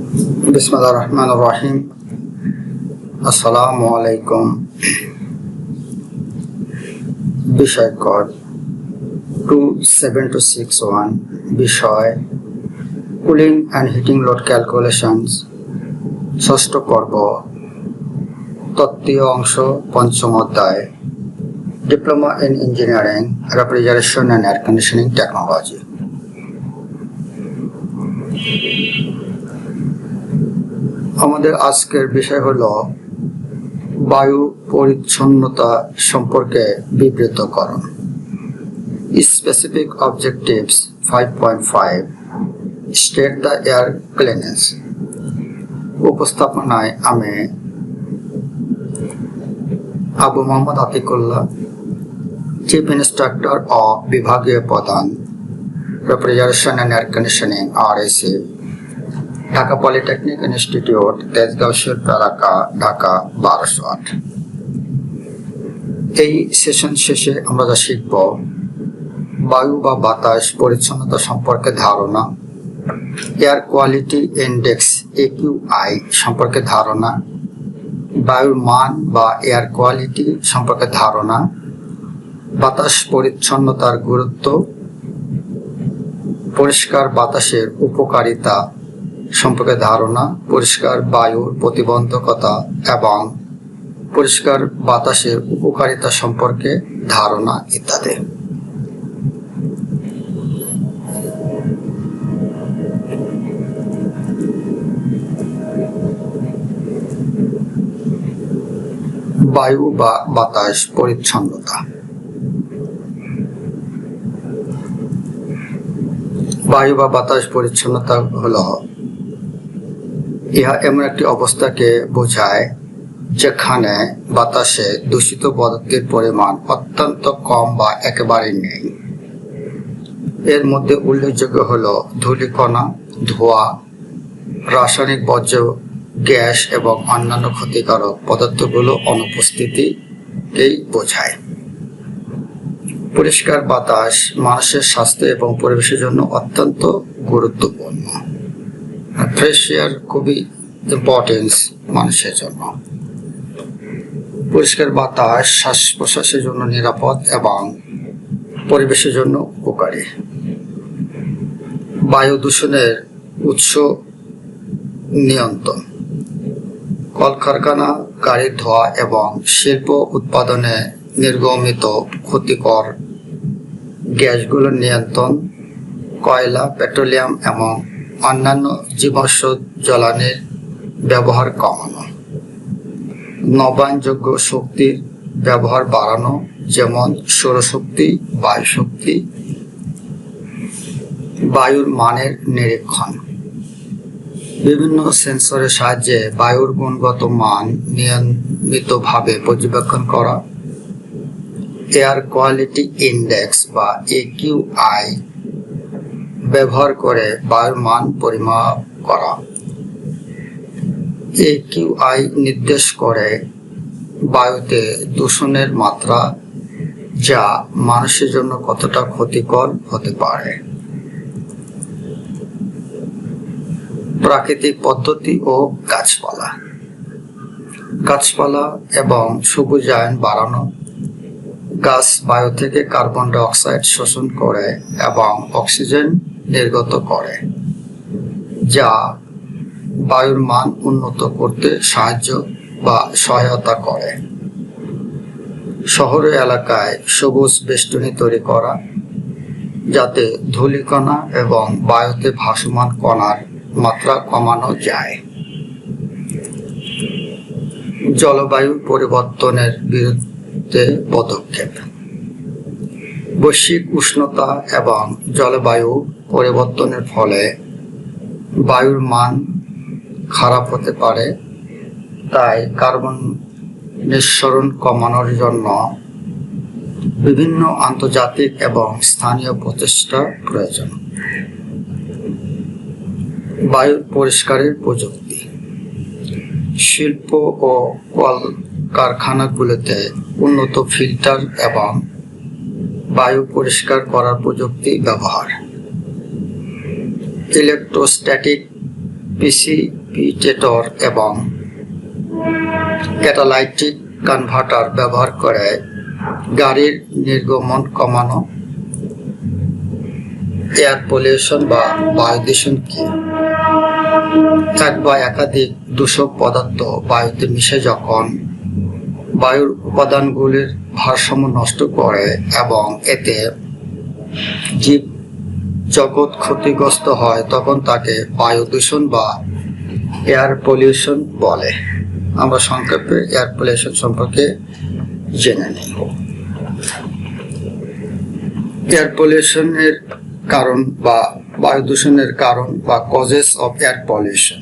बिस्मिल्लाहिर्रहमानिर्रहीम। अस्सलामु आलैकुम। বিষয় কোড 27261 বিষয় cooling and heating load calculations, ষষ্ঠ পর্ব, তত্ত্বীয় অংশ, পঞ্চম অধ্যায়, diploma in engineering refrigeration and air conditioning technology. আমাদের আজকের বিষয় হলো বায়ু পরিচ্ছন্নতা সম্পর্কে বিবৃতকরণ। Specific objectives 5.5 state the air cleanness. উপস্থাপনায় আমি আবু মোহাম্মদ আতিকুল্লাহ, চিফ ইন্সট্রাক্টর ও বিভাগীয় প্রধান, refrigeration and air conditioning RAC, Dhaka polytechnic institute, Tejgaon শিল্প এলাকা, ঢাকা 1208। এই সেশন শেষে আমরা যা শিখব: বায়ু বা বাতাস পরিচ্ছন্নতা সম্পর্কে ধারণা, এয়ার কোয়ালিটি ইন্ডেক্স AQI সম্পর্কে ধারণা, বায়ুর মান বা এয়ার কোয়ালিটি সম্পর্কে ধারণা, বাতাস পরিচ্ছন্নতার গুরুত্ব, পরিষ্কার বাতাসের উপকারিতা সম্পর্কে ধারণা, পরিষ্কার বায়ুর প্রতিবন্ধকতা এবং পরিষ্কার বাতাসের উপকারিতা সম্পর্কে ধারণা ইত্যাদি। বায়ু বা বাতাস পরিচ্ছন্নতা। বায়ু বা বাতাস পরিচ্ছন্নতা হলো ইহা এমন একটি অবস্থাকে বোঝায় যেখানে বাতাসে দূষিত পদার্থের পরিমাণ অত্যন্ত কম বা একেবারে নেই। এর মধ্যে উল্লেখযোগ্য হলো ধূলিকণা, ধোঁয়া, রাসায়নিক বর্জ্য গ্যাস এবং অন্যান্য ক্ষতিকারক পদার্থগুলো অনুপস্থিতিকেই বোঝায়। পরিষ্কার বাতাস মানুষের স্বাস্থ্য এবং পরিবেশের জন্য অত্যন্ত গুরুত্বপূর্ণ। ফ্রেশ এয়ার খুবই ইম্পর্টেন্স মানুষের জন্য। পরিষ্কার বাতাস শ্বাস প্রশ্বাসের জন্য নিরাপদ এবং পরিবেশের জন্য উপকারী। বায়ু দূষণের উৎস নিয়ন্ত্রণ, কলকারখানা, গাড়ির ধোঁয়া এবং শিল্প উৎপাদনে নির্গমিত ক্ষতিকর গ্যাসগুলোর নিয়ন্ত্রণ, কয়লা, পেট্রোলিয়াম এবং অন্যান্য জীবাশ্ম জ্বালানির ব্যবহার কমানো, নবায়নযোগ্য শক্তির ব্যবহার বাড়ানো, যেমন সৌরশক্তি, বায়ুশক্তি, বায়ুর মানের নিরীক্ষণ, বিভিন্ন সেন্সরের সাহায্যে বায়ুর গুণগত মান নিয়মিতভাবে পর্যবেক্ষণ করা, এয়ার কোয়ালিটি ইন্ডেক্স বা AQI ব্যবহার করে বায়ুর মান পরিমাপ করা। AQI নির্দেশ করে বায়ুতে দূষণের মাত্রা, যা মানুষের জন্য কতটা ক্ষতিকর হতে পারে। প্রাকৃতিক পদ্ধতি ও গাছপালা। গাছপালা এবং সবুজায়ন বাড়ানো। গাছ বায়ু থেকে কার্বন ডাই অক্সাইড শোষণ করে এবং অক্সিজেন নির্গত করে, যা বায়ুর মান উন্নত করতে সাহায্য বা সহায়তা করে। শহরের এলাকায় সবুজ বেষ্টনী তৈরি করা, যাতে ধূলিকণা এবং বায়ুতে ভাসমান কণার মাত্রা কমানো যায়। জলবায়ু পরিবর্তনের বিরুদ্ধে পদক্ষেপ। বৈশ্বিক উষ্ণতা এবং জলবায়ু পরিবর্তনের ফলে বায়ুর মান খারাপ হতে পারে, তাই কার্বন নিঃসরণ কমানোর জন্য বিভিন্ন আন্তর্জাতিক এবং স্থানীয় প্রচেষ্টা প্রয়োজন। বায়ু পরিষ্কারের প্রযুক্তি। শিল্প ও কলকারখানাগুলোতে উন্নত ফিল্টার এবং বায়ু পরিষ্কার করার প্রযুক্তি ব্যবহার। ইলেকট্রোস্ট্যাটিক প্রিসিপিটেটর এবং ক্যাটালাইটিক কনভার্টার ব্যবহার করে গাড়ির নির্গমন কমানো। এয়ার পলিউশন বা বায়ু দূষণ কি? এক বা একাধিক দূষক পদার্থ বায়ুতে মিশে যখন বায়ুর উপাদানগুলির ভারসাম্য নষ্ট করে এবং এতে জীব জগৎ ক্ষতিগ্রস্ত হয় তখন তাকে বায়ু দূষণ বা এয়ার পলিউশন বলে। আমরা সংক্ষেপে এয়ার পলিউশন সম্পর্কে জেনে নিই। এয়ার পলিউশনের কারণ বা বায়ু দূষণের কারণ বা কজেস অফ এয়ার পলিউশন: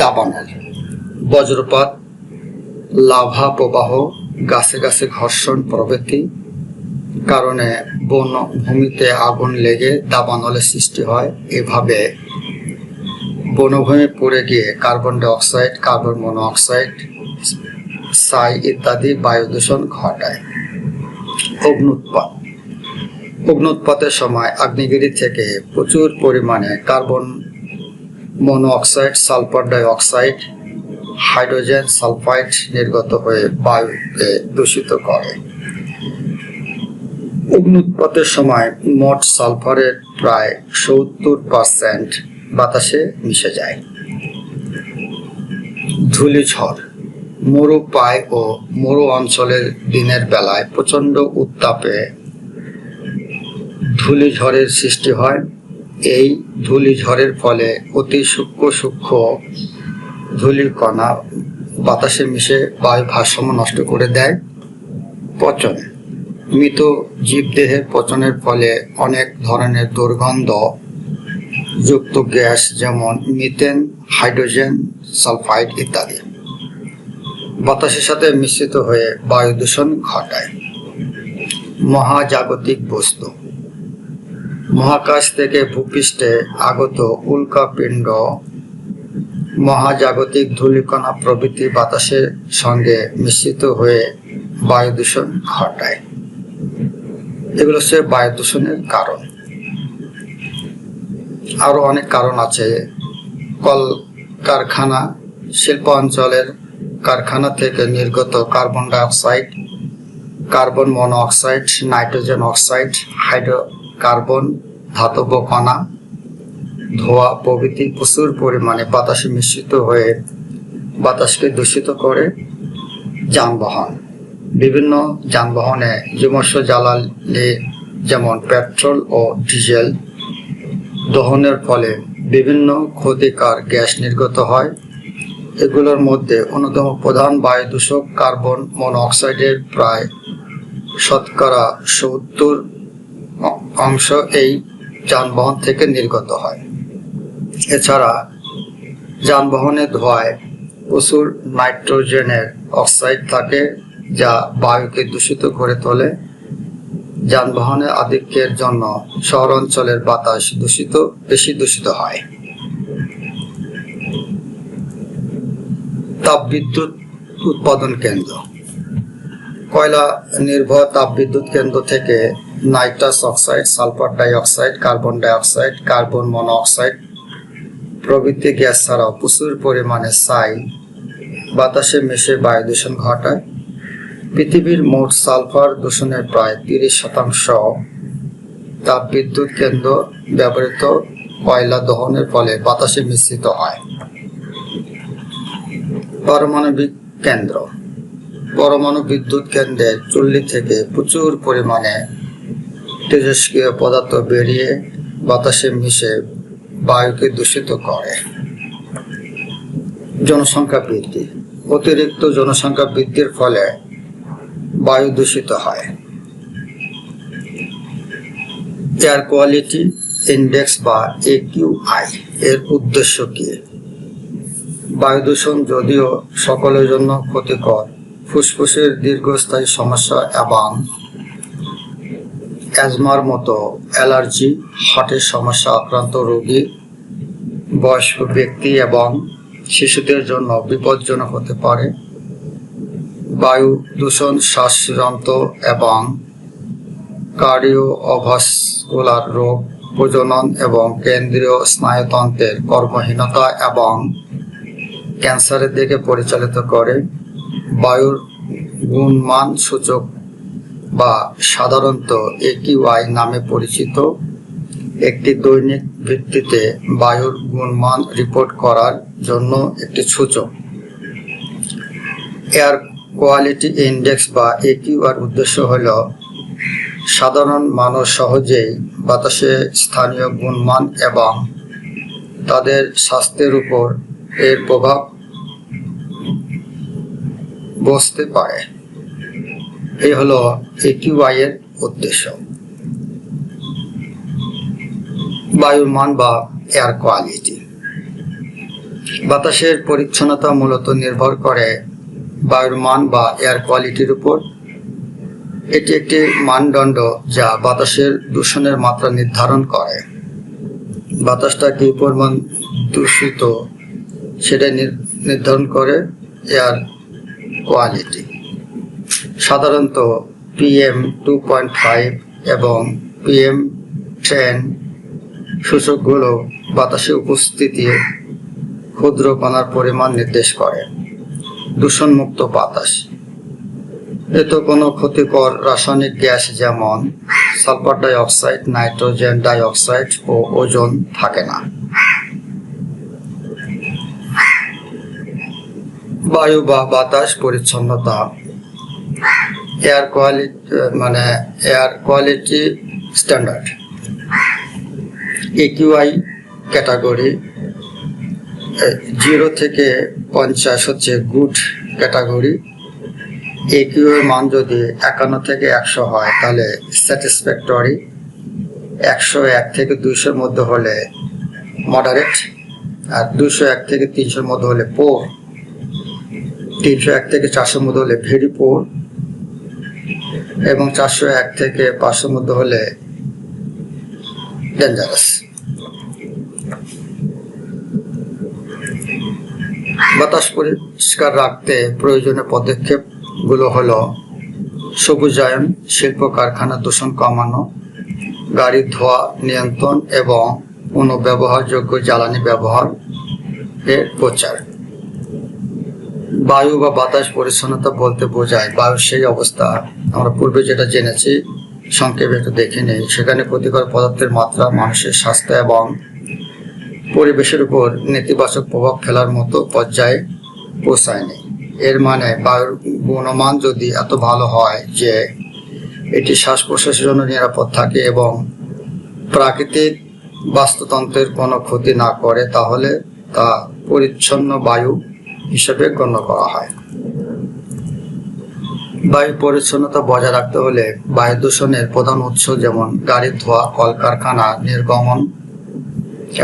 দাবানল, বজ্রপাত, লাভা প্রবাহ, গাছে গাছে ঘর্ষণ প্রভৃতি কারণে বনভূমিতে আগুন লেগে দাবানলের সৃষ্টি হয়। এভাবে বনভূমি পুড়ে গিয়ে carbon dioxide, carbon monoxide, ছাই ইত্যাদি বায়ু দূষণ ঘটায়। অগ্নুৎপাত: অগ্নুৎপাতের সময় আগ্নেয়গিরি থেকে প্রচুর পরিমাণে carbon monoxide, sulphur die oxide, hydrogen sulphide নির্গত হয়ে বায়ুকে দূষিত করে। অগ্নুৎপাতের সময় মোট সালফারের প্রায় 70% বাতাসে মিশে যায়। ধূলিঝড়: মরু পায় ও মরু অঞ্চলের দিনের বেলায় প্রচণ্ড উত্তাপে ধূলিঝড়ের সৃষ্টি হয়। এই ধূলিঝড়ের ফলে অতি সূক্ষ্ম সূক্ষ্ম ধূলিকণা বাতাসে মিশে বায়ু ভারসাম্য নষ্ট করে দেয়। পচন: মৃত জীবদেহের পচনের ফলে অনেক ধরনের দুর্গন্ধ যুক্ত গ্যাস যেমন মিথেন, হাইড্রোজেন সালফাইড ইত্যাদি বাতাসের সাথে মিশ্রিত হয়ে বায়ু দূষণ ঘটায়। মহাজাগতিক বস্তু: মহাকাশ থেকে ভূপৃষ্ঠে আগত উল্কাপিণ্ড, মহাজাগতিক ধূলিকণা প্রভৃতি বাতাসের সঙ্গে মিশ্রিত হয়ে বায়ু দূষণ ঘটায়। এগুলো হচ্ছে বায়ু দূষণের কারণ। আরো অনেক কারণ আছে। কলকারখানা, শিল্প অঞ্চলের কারখানা থেকে নির্গত carbon dioxide, carbon monoxide, nitrogen oxide, hydrocarbon, ধাতব কণা, ধোঁয়া প্রভৃতি প্রচুর পরিমাণে বাতাসে মিশ্রিত হয়ে বাতাসকে দূষিত করে। যানবাহন: বিভিন্ন যানবাহনে জীবাশ্ম জ্বালানি যেমন পেট্রোল ও ডিজেল দহনের ফলে বিভিন্ন ক্ষতিকর গ্যাস নির্গত হয়। এগুলোর মধ্যে অন্যতম প্রধান বায়ু দূষক কার্বন মনোঅক্সাইডের প্রায় 70% এই যানবাহন থেকে নির্গত হয়। এছাড়া যানবাহনের ধোঁয়ায় প্রচুর নাইট্রোজেনের অক্সাইড থাকে যা বায়ুকে দূষিত করে তোলে। যানবাহনের আধিক্যের জন্য শহর অঞ্চলের বাতাস বেশি দূষিত হয়। তাপবিদ্যুৎ উৎপাদন কেন্দ্র: কয়লা নির্ভর তাপবিদ্যুৎ কেন্দ্র থেকে nitrous oxide, sulphur die oxide, carbon dioxide, carbon monoxide প্রভৃতি গ্যাস ছাড়াও প্রচুর পরিমাণে ছাই বাতাসে মিশে বায়ু দূষণ ঘটায়। পৃথিবীর মোট সালফার দূষণের প্রায় 30% তাপবিদ্যুৎ কেন্দ্র ব্যবহৃত কয়লা দহনের ফলে বাতাসে মিশ্রিত হয়। পারমাণবিক কেন্দ্র: পরমাণু বিদ্যুৎ কেন্দ্রের চুল্লি থেকে প্রচুর পরিমাণে তেজস্ক্রিয় পদার্থ বেরিয়ে বাতাসে মিশে বায়ুকে দূষিত করে। জনসংখ্যা বৃদ্ধি: অতিরিক্ত জনসংখ্যা বৃদ্ধির ফলে বায়ু দূষিত হয়। এয়ার কোয়ালিটি ইন্ডেক্স বা AQI এর উদ্দেশ্য কি? বায়ু দূষণ যদিও সকলের জন্য ক্ষতিকর, ফুসফুসের দীর্ঘস্থায়ী সমস্যা এবং অ্যাজমার মতো অ্যালার্জি, হার্টের সমস্যা আক্রান্ত রোগী, বয়স্ক ব্যক্তি এবং শিশুদের জন্য বিপজ্জনক হতে পারে। বায়ু দূষণ শ্বাসযন্ত্র এবং কার্ডিওভাস্কুলার রোগ, প্রজনন এবং কেন্দ্রীয় স্নায়ুতন্ত্রের কর্মহীনতা এবং ক্যান্সারের দিকে পরিচালিত করে। বায়ুর গুণমান সূচক বা সাধারণত AQI নামে পরিচিত একটি দৈনিক ভিত্তিতে বায়ুর গুণমান রিপোর্ট করার জন্য একটি সূচক। এয়ার কোয়ালিটি ইন্ডেক্স বা AQI এর উদ্দেশ্য হল সাধারণ মানুষ সহজেই বাতাসে স্থানীয় গুণমান এবং তাদের স্বাস্থ্যের উপর এর প্রভাব বুঝতে পারে। এই হলো AQI এর উদ্দেশ্য। বায়ুর মান বা এয়ার কোয়ালিটি। বাতাসের পরিচ্ছন্নতা মূলত নির্ভর করে বায়ুর মান বা এয়ার কোয়ালিটির উপর। এটি একটি মানদণ্ড যা বাতাসের দূষণের মাত্রা নির্ধারণ করে। বাতাসটা কি পরিমাণ দূষিত সেটা নির্ধারণ করে এয়ার কোয়ালিটি। সাধারণত PM 2.5 এবং PM10 সূচকগুলো বাতাসে উপস্থিতি ক্ষুদ্র কণার পরিমাণ নির্দেশ করে। দূষণমুক্ত বাতাস, এতে কোনো ক্ষতিকর রাসায়নিক গ্যাস যেমন sulphur die oxide, nitrogen die oxide ও ওজোন থাকে না। বায়ু বা বাতাস পরিচ্ছন্নতা। Air quality standard. AQI category 0 থেকে 50 হচ্ছে গুড ক্যাটাগরি। AQI এর মান যদি 51 থেকে 100 হয় তাহলে স্যাটিসফ্যাক্টরি। 101 থেকে 200 এর মধ্যে হলে মডারেট, আর 201 থেকে 300 এর মধ্যে হলে পোর, 301 থেকে 400 এর মধ্যে হলে ভেরি পোর এবং 401 থেকে 500 এর মধ্যে হলে ডেঞ্জারাস। বাতাস পরিষ্কার রাখতে প্রয়োজনীয় পদক্ষেপগুলো হলো সবুজায়ন, শিল্প কারখানা দূষণ কমানো, গাড়ির ধোঁয়া নিয়ন্ত্রণ এবং পুনঃব্যবহারযোগ্য জ্বালানি ব্যবহার এর প্রচার। বায়ু বা বাতাস পরিচ্ছন্নতা বলতে বোঝায় বায়ুর সেই অবস্থা, আমরা পূর্বে যেটা জেনেছি সংক্ষেপে একটু দেখে নেই। সেখানে ক্ষতিকর পদার্থের মাত্রা মানুষের স্বাস্থ্য এবং পরিবেশের উপর নেতিবাচক প্রভাব ফেলার মতো পর্যায়ে পৌঁছায়নি। এর মানে বায়ুর গুণমান যদি এত ভালো হয় যে এটি শ্বাস প্রশ্বাসের জন্য নিরাপদ থাকে এবং প্রাকৃতিক বাস্তুতন্ত্রের কোনো ক্ষতি না করে, তাহলে তা পরিচ্ছন্ন বায়ু হিসেবে গণ্য করা হয়। বায়ু পরিচ্ছন্নতা বজায় রাখতে হলে বায়ু দূষণের প্রধান উৎস যেমন গাড়ির ধোঁয়া, কলকারখানা নির্গমন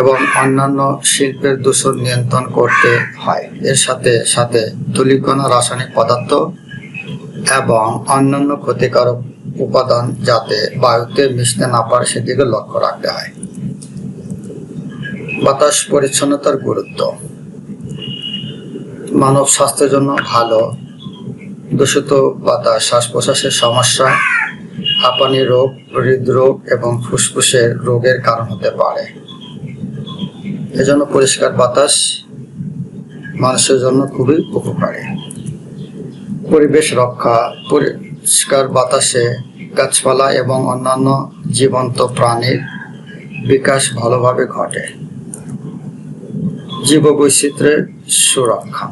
এবং অন্যান্য শিল্পের দূষণ নিয়ন্ত্রণ করতে হয়। এর সাথে সাথে ধূলিকণা, রাসায়নিক পদার্থ এবং অন্যান্য ক্ষতিকারক উপাদান যাতে বায়ুতে মিশতে না পারে সেদিকে লক্ষ্য রাখতে হয়। বাতাস পরিচ্ছন্নতার গুরুত্ব। মানব স্বাস্থ্যের জন্য ভালো। দূষিত বাতাস শ্বাস প্রশ্বাসের সমস্যা, হাঁপানি রোগ, হৃদরোগ এবং ফুসফুসের রোগের কারণ হতে পারে। এজন্য পরিষ্কার বাতাস মানুষের জন্য খুবই উপকারী। পরিবেশ রক্ষা। পরিষ্কার বাতাসে গাছপালা এবং অন্যান্য জীবন্ত প্রাণীর বিকাশ ভালোভাবে ঘটে। জীববৈচিত্র্যের সুরক্ষা।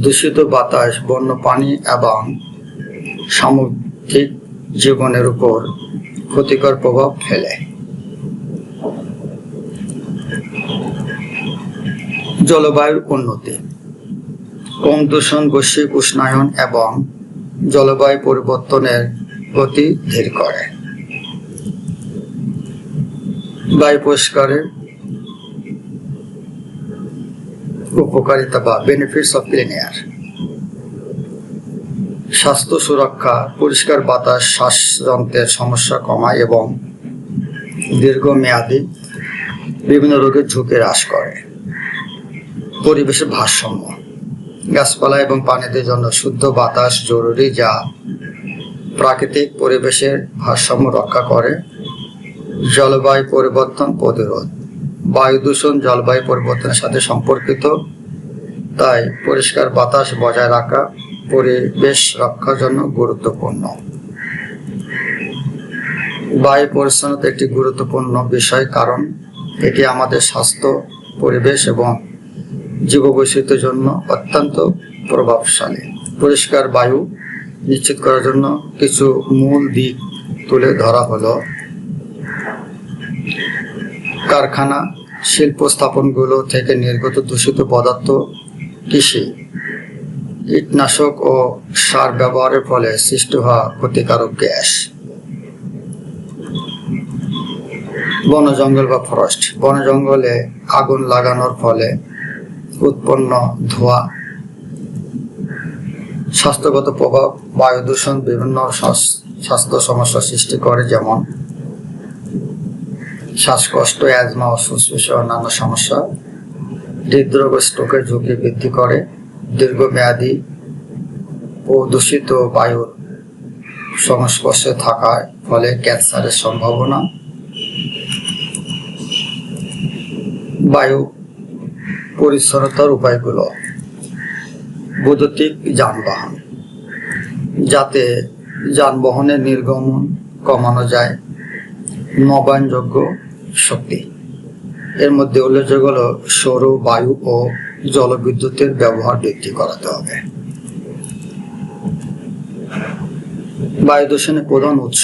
দূষিত বাতাস বন্যপ্রাণী এবং সামুদ্রিক জীবনের উপর ক্ষতিকর প্রভাব ফেলে। জলবায়ুর উন্নতি। কম দূষণ বৈশ্বিক উষ্ণায়ন এবং জলবায়ু পরিবর্তনের গতি ধীর করে। বায়ু পরিষ্কারের উপকারিতা বা বেনিফিটস অফ ক্লিন এয়ার। স্বাস্থ্য সুরক্ষা। পরিষ্কার বাতাস শ্বাসযন্ত্রের সমস্যা কমায় এবং দীর্ঘমেয়াদী বিভিন্ন রোগের ঝুঁকি হ্রাস করে। পরিবেশের ভারসাম্য। গাছপালা এবং প্রাণীদের জন্য শুদ্ধ বাতাস জরুরি, যা প্রাকৃতিক পরিবেশের ভারসাম্য রক্ষা করে, জলবায়ু পরিবর্তন প্রতিরোধ। বায়ু দূষণ জলবায়ু পরিবর্তনের সাথে সম্পর্কিত, তাই পরিষ্কার বাতাস বজায় রাখা পরিবেশ রক্ষার জন্য গুরুত্বপূর্ণ। বায়ু পরিচ্ছন্নতা একটি গুরুত্বপূর্ণ বিষয়, কারণ এটি আমাদের স্বাস্থ্য, পরিবেশ এবং জীববৈচিত্র্যের জন্য অত্যন্ত প্রভাবশালী। পরিষ্কার বায়ু নিশ্চিত করার জন্য কিছু মূল দিক তুলে ধরা হলো: কারখানা, শিল্প স্থাপনগুলো থেকে নির্গত দূষিত পদার্থ, কৃষি, কীটনাশক ও সার ব্যবহারের ফলে সৃষ্টি হওয়া ক্ষতিকারক গ্যাস। বন জঙ্গল বা ফরেস্ট, বন জঙ্গলে আগুন লাগানোর ফলে উৎপন্ন ধোঁয়া, স্বাস্থ্যগত প্রভাব। বায়ু দূষণ বিভিন্ন স্বাস্থ্য সমস্যা সৃষ্টি করে, যেমন শ্বাসকষ্ট, অ্যাজমা ও ফুসফুসের অন্যান্য সমস্যা। হৃদরোগ ও স্ট্রোকের ঝুঁকি বৃদ্ধি করে। দীর্ঘমেয়াদী ও দূষিত বায়ুর সংস্পর্শে থাকার ফলে ক্যান্সারের সম্ভাবনা। বায়ু পরিচ্ছন্নতার উপায়গুলো: বৈদ্যুতিক যানবাহন, যাতে যানবাহনের নির্গমন কমানো যায়। নবায়নযোগ্য শক্তি, এর মধ্যে উল্লেখযোগ্য হল সৌর, বায়ু ও জলবিদ্যুতের ব্যবহার বৃদ্ধি করাতে হবে। বায়ু দূষণের প্রধান উৎস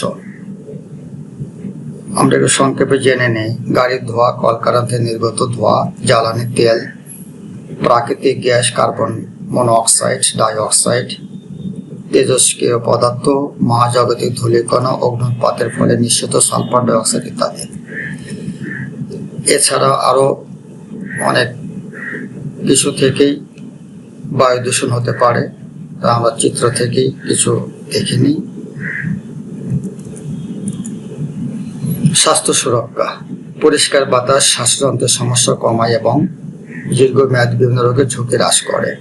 আমরা একটু সংক্ষেপে জেনে নেই। গাড়ির ধোঁয়া, কলকারখানা থেকে নির্গত ধোঁয়া, জ্বালানি তেল, প্রাকৃতিক গ্যাস, কার্বন মনোঅক্সাইড, ডাইঅক্সাইড, তেজস্ক্রিয় পদার্থ, মহাজাগতিক ধূলিকণা, অগ্নুৎপাতের ফলে নিঃসৃত সালফার ডাইঅক্সাইড ইত্যাদি। এছাড়া আরো অনেক কিছু থেকেই বায়ু দূষণ হতে পারে, তা আমরা চিত্র থেকেই কিছু দেখে নিই। স্বাস্থ্য সুরক্ষা, পরিষ্কার বাতাস শ্বাসযন্ত্রের সমস্যা কমায় এবং দীর্ঘমেয়াদী বিভিন্ন রোগের ঝুঁকি হ্রাস করে।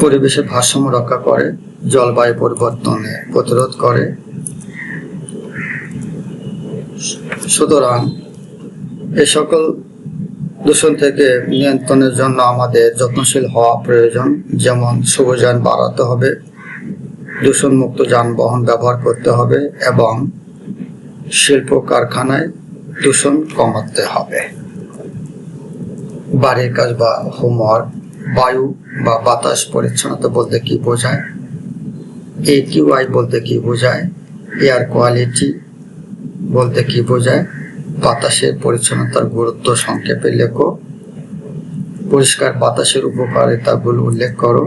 পরিবেশের ভারসাম্য রক্ষা করে, জলবায়ু পরিবর্তনে প্রতিরোধ করে। সুতরাং এই সকল দূষণ থেকে নিয়ন্ত্রণের জন্য আমাদের যত্নশীল হওয়া প্রয়োজন। যেমন সবুজায়ন বাড়াতে হবে, দূষণমুক্ত যানবাহন ব্যবহার করতে হবে এবং শিল্প কারখানায় দূষণ কমাতে হবে। বাড়ির কাজ বা হোমওয়ার্ক। বায়ু বা বাতাস পরিচ্ছন্নতা বলতে কি বোঝায়? AQI বলতে কি বোঝায়? এয়ার কোয়ালিটি বলতে কি বোঝায়? বাতাসের পরিচ্ছন্নতার গুরুত্ব সংক্ষেপে লেখো। পরিষ্কার বাতাসের উপকারিতাগুলো উল্লেখ করো।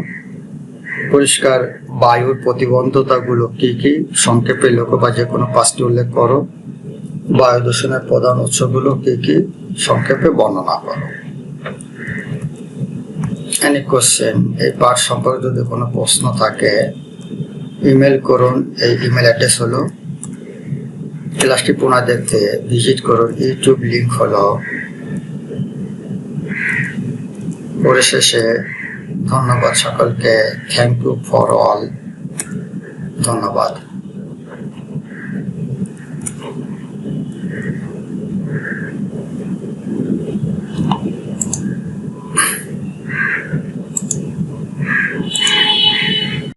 পরিষ্কার বায়ুর প্রতিবন্ধকতাগুলো কি কি? সংক্ষেপে লেখো বা যে কোনো পাঁচটি উল্লেখ করো। বায়ু দূষণের প্রধান উৎসগুলো কি কি? সংক্ষেপে বর্ণনা করো। এনি কোশ্চেন, এই পাঠ সম্পর্কে যদি কোনো প্রশ্ন থাকে ইমেল করুন। এই ইমেল অ্যাড্রেস হলো, ক্লাসটি পুনরায় দেখতে ভিজিট করুন। ইউটিউব লিঙ্ক হলো। পরিশেষে ধন্যবাদ সকলকে। Thank you for all. ধন্যবাদ।